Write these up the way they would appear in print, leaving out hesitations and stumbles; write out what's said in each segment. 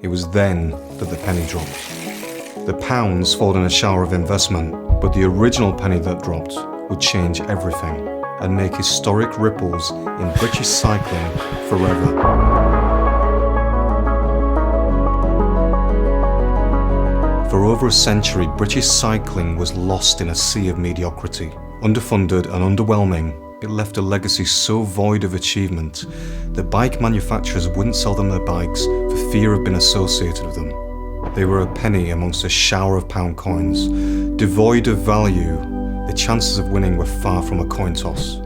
It was then that the penny dropped. The pounds followed in a shower of investment, but the original penny that dropped would change everything and make historic ripples in British cycling forever. For over a century, British cycling was lost in a sea of mediocrity. Underfunded and underwhelming, it left a legacy so void of achievement that bike manufacturers wouldn't sell them their bikes for fear of being associated with them. They were a penny amongst a shower of pound coins. Devoid of value, the chances of winning were far from a coin toss.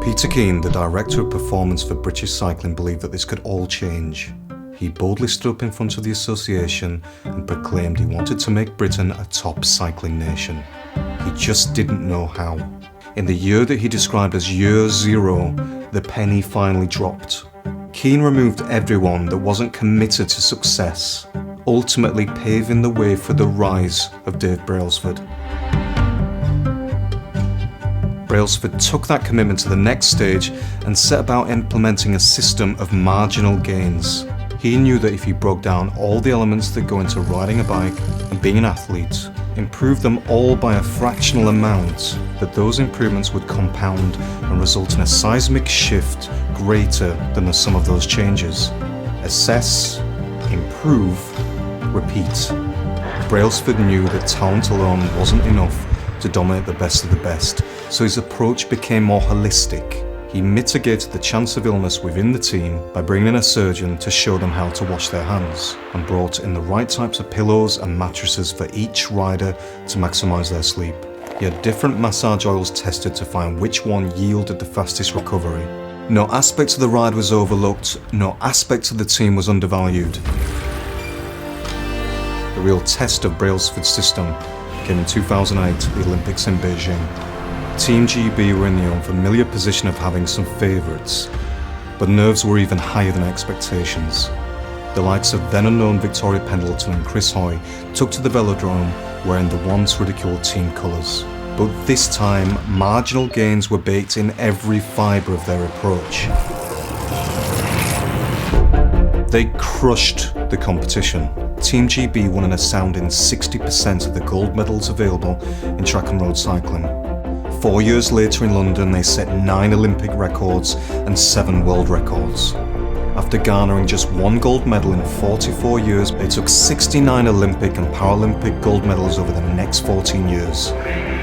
Peter Keane, the director of performance for British Cycling, believed that this could all change. He boldly stood up in front of the association and proclaimed he wanted to make Britain a top cycling nation. He just didn't know how. In the year that he described as year zero, the penny finally dropped. Keane removed everyone that wasn't committed to success, ultimately paving the way for the rise of Dave Brailsford. Brailsford took that commitment to the next stage and set about implementing a system of marginal gains. He knew that if he broke down all the elements that go into riding a bike and being an athlete, improved them all by a fractional amount, that those improvements would compound and result in a seismic shift greater than the sum of those changes. Assess, improve, repeat. Brailsford knew that talent alone wasn't enough to dominate the best of the best, so his approach became more holistic. He mitigated the chance of illness within the team by bringing in a surgeon to show them how to wash their hands, and brought in the right types of pillows and mattresses for each rider to maximise their sleep. He had different massage oils tested to find which one yielded the fastest recovery. No aspect of the ride was overlooked, no aspect of the team was undervalued. The real test of Brailsford's system came in 2008 at the Olympics in Beijing. Team GB were in the unfamiliar position of having some favourites, but nerves were even higher than expectations. The likes of then unknown Victoria Pendleton and Chris Hoy took to the velodrome wearing the once ridiculed team colours. But this time, marginal gains were baked in every fibre of their approach. They crushed the competition. Team GB won an astounding 60% of the gold medals available in track and road cycling. 4 years later in London, they set 9 Olympic records and 7 world records. After garnering just 1 gold medal in 44 years, they took 69 Olympic and Paralympic gold medals over the next 14 years.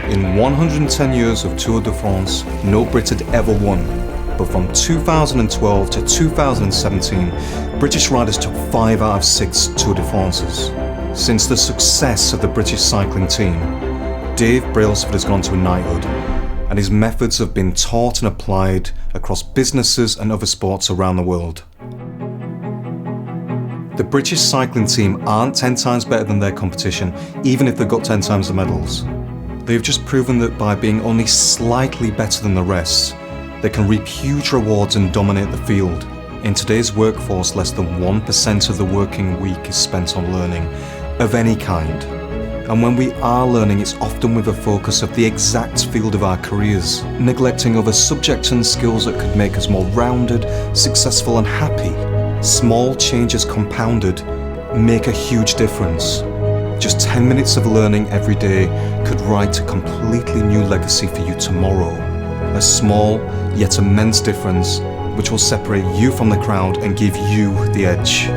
In 110 years of Tour de France, no Brit had ever won. But from 2012 to 2017, British riders took 5 out of 6 Tour de France's. Since the success of the British cycling team, Dave Brailsford has gone to a knighthood, and his methods have been taught and applied across businesses and other sports around the world. The British cycling team aren't 10 times better than their competition, even if they've got 10 times the medals. They've just proven that by being only slightly better than the rest, they can reap huge rewards and dominate the field. In today's workforce, less than 1% of the working week is spent on learning, of any kind. And when we are learning, it's often with a focus of the exact field of our careers, neglecting other subjects and skills that could make us more rounded, successful and happy. Small changes compounded make a huge difference. Just 10 minutes of learning every day could write a completely new legacy for you tomorrow. A small yet immense difference which will separate you from the crowd and give you the edge.